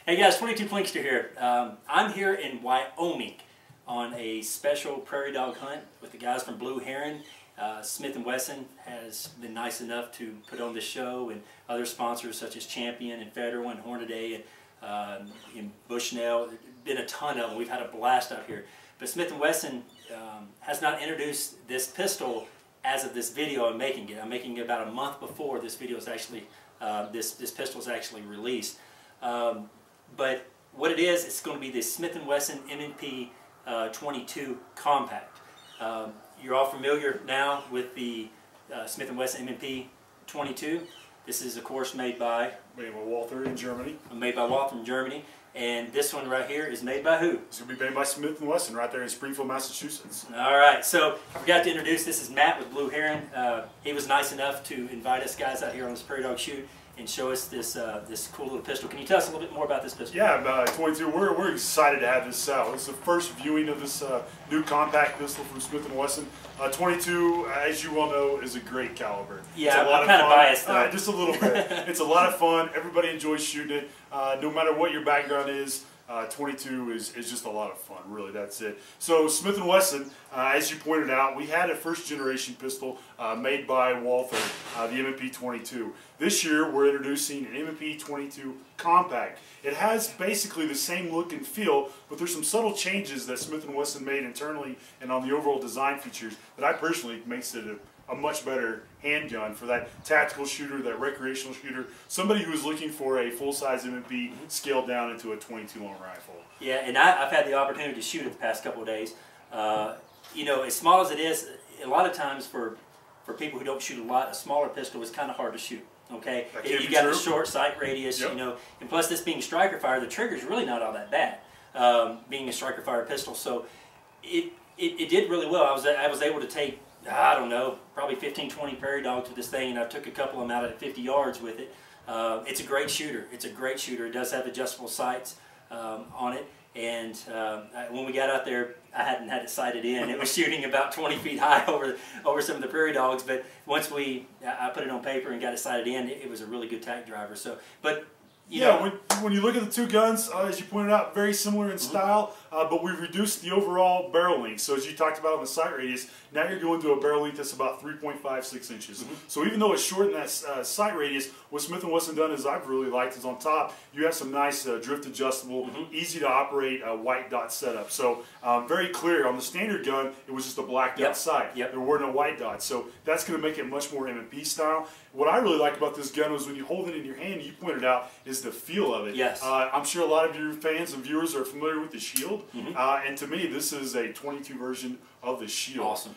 Hey guys, 22 Plinkster here. I'm here in Wyoming on a special prairie dog hunt with the guys from Blue Heron. Smith & Wesson has been nice enough to put on this show, and other sponsors such as Champion and Federal and Hornaday and Bushnell. Been a ton of them. We've had a blast out here. But Smith & Wesson has not introduced this pistol as of this video I'm making it. I'm making it about a month before this video is actually, this pistol is actually released. But what it is, it's going to be the Smith & Wesson M&P 22 Compact. You're all familiar now with the Smith & Wesson M&P 22. This is, of course, made by Walther in Germany. Made by Walther in Germany. And this one right here is made by who? It's going to be made by Smith & Wesson right there in Springfield, Massachusetts. All right, so I forgot to introduce, this is Matt with Blue Heron. He was nice enough to invite us guys out here on this prairie dog shoot and show us this this cool little pistol. Can you tell us a little bit more about this pistol? Yeah, 22. We're excited to have this out. It's the first viewing of this new compact pistol from Smith & Wesson. 22, as you well know, is a great caliber. Yeah, I'm kind of biased though. Just a little bit. It's a lot of fun. Everybody enjoys shooting it. No matter what your background is, 22 is just a lot of fun, really, that's it. So Smith & Wesson, as you pointed out, we had a first generation pistol made by Walther, the M&P 22. This year we're introducing an M&P 22 Compact. It has basically the same look and feel, but there's some subtle changes that Smith & Wesson made internally and on the overall design features that I personally think makes it a much better handgun for that tactical shooter, that recreational shooter, somebody who is looking for a full-size M&P scaled down into a 22 long rifle. Yeah, and I've had the opportunity to shoot it the past couple of days. You know, as small as it is, a lot of times for people who don't shoot a lot, a smaller pistol is kind of hard to shoot. Okay, you got the short sight radius, you know, and plus this being striker fire, the trigger is really not all that bad. Being a striker fire pistol, so it did really well. I was able to take, I don't know, probably 15, 20 prairie dogs with this thing, and I took a couple of them out at 50 yards with it. It's a great shooter. It's a great shooter. It does have adjustable sights on it, and when we got out there, I hadn't had it sighted in. It was shooting about 20 feet high over some of the prairie dogs, but once I put it on paper and got it sighted in, it was a really good tack driver. So, but you know, when you look at the two guns, as you pointed out, very similar in style, but we've reduced the overall barrel length. So as you talked about on the sight radius, now you're going to a barrel length that's about 3.56 inches. So even though it's shortened that sight radius, what Smith & Wesson done is I've really liked is on top, you have some nice drift adjustable, easy to operate white dot setup. So very clear. On the standard gun, it was just a black dot sight. There were no white dots. So that's going to make it much more M&P style. What I really like about this gun was when you hold it in your hand, you pointed out, is the feel of it. Yes. I'm sure a lot of your fans and viewers are familiar with the Shield, and to me, this is a 22 version of the Shield. Awesome.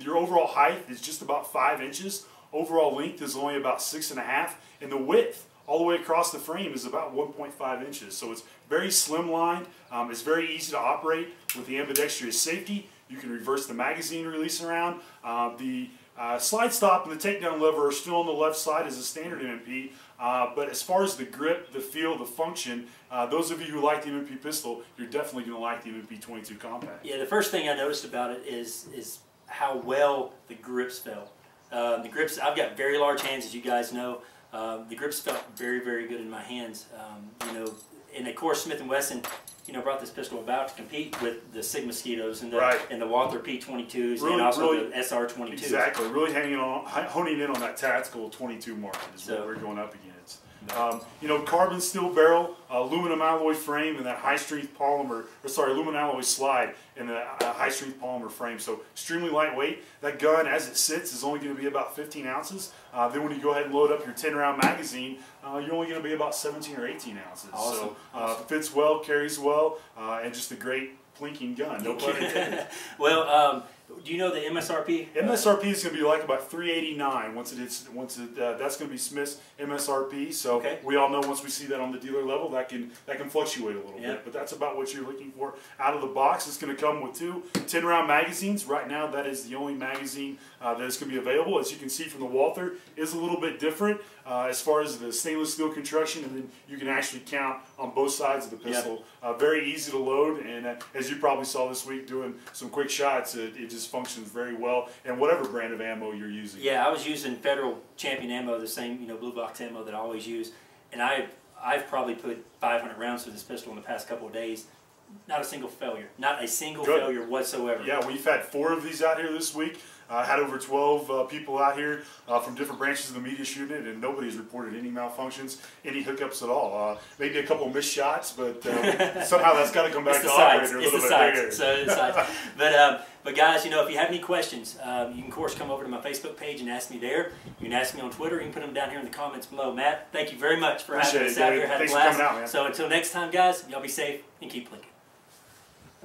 Your overall height is just about 5 inches. Overall length is only about 6.5, and the width all the way across the frame is about 1.5 inches. So it's very slimlined. It's very easy to operate with the ambidextrous safety. You can reverse the magazine release around. The slide stop and the takedown lever are still on the left side as a standard M&P, but as far as the grip, the feel, the function, those of you who like the M&P pistol, you're definitely going to like the M&P 22 Compact. Yeah, the first thing I noticed about it is how well the grips felt. The grips, I've got very large hands, as you guys know. The grips felt very, very good in my hands. You know, and of course Smith & Wesson, you know, brought this pistol about to compete with the Sig Mosquitoes and the Walther P22s and also the SR22s. Exactly, really honing in on that tactical 22 market is what we're going up against. You know, carbon steel barrel, aluminum alloy frame, and that high strength polymer, aluminum alloy slide and the high strength polymer frame. So extremely lightweight. That gun, as it sits, is only going to be about 15 ounces. Then when you go ahead and load up your 10-round magazine, you're only going to be about 17 or 18 ounces. Awesome. So fits well, carries well, and just a great plinking gun. No pun intended. Well, do you know the MSRP? MSRP is going to be like about $389 once it hits. That's going to be Smith's MSRP. So we all know once we see that on the dealer level, that can fluctuate a little bit. But that's about what you're looking for out of the box. It's going to come with two 10-round magazines. Right now, that is the only magazine that is going to be available. As you can see from the Walther, is a little bit different as far as the stainless steel construction, and then you can actually count on both sides of the pistol. Very easy to load, and as you probably saw this week doing some quick shots, it just functions very well, and whatever brand of ammo you're using. Yeah, I was using Federal Champion ammo, the same, you know, blue box ammo that I always use, and I I've probably put 500 rounds through this pistol in the past couple of days. Not a single failure. Not a single failure whatsoever. Yeah, we've had 4 of these out here this week. Had over 12 people out here from different branches of the media shooting it, and nobody's reported any malfunctions, any hookups at all. Maybe a couple missed shots, but somehow that's got to come back to the operator a little bit bigger. But guys, you know, if you have any questions, you can of course come over to my Facebook page and ask me there. You can ask me on Twitter. You can put them down here in the comments below. Matt, thank you very much for having us out here. Had a blast. Thanks for coming out, man. So until next time, guys, y'all be safe and keep blinking.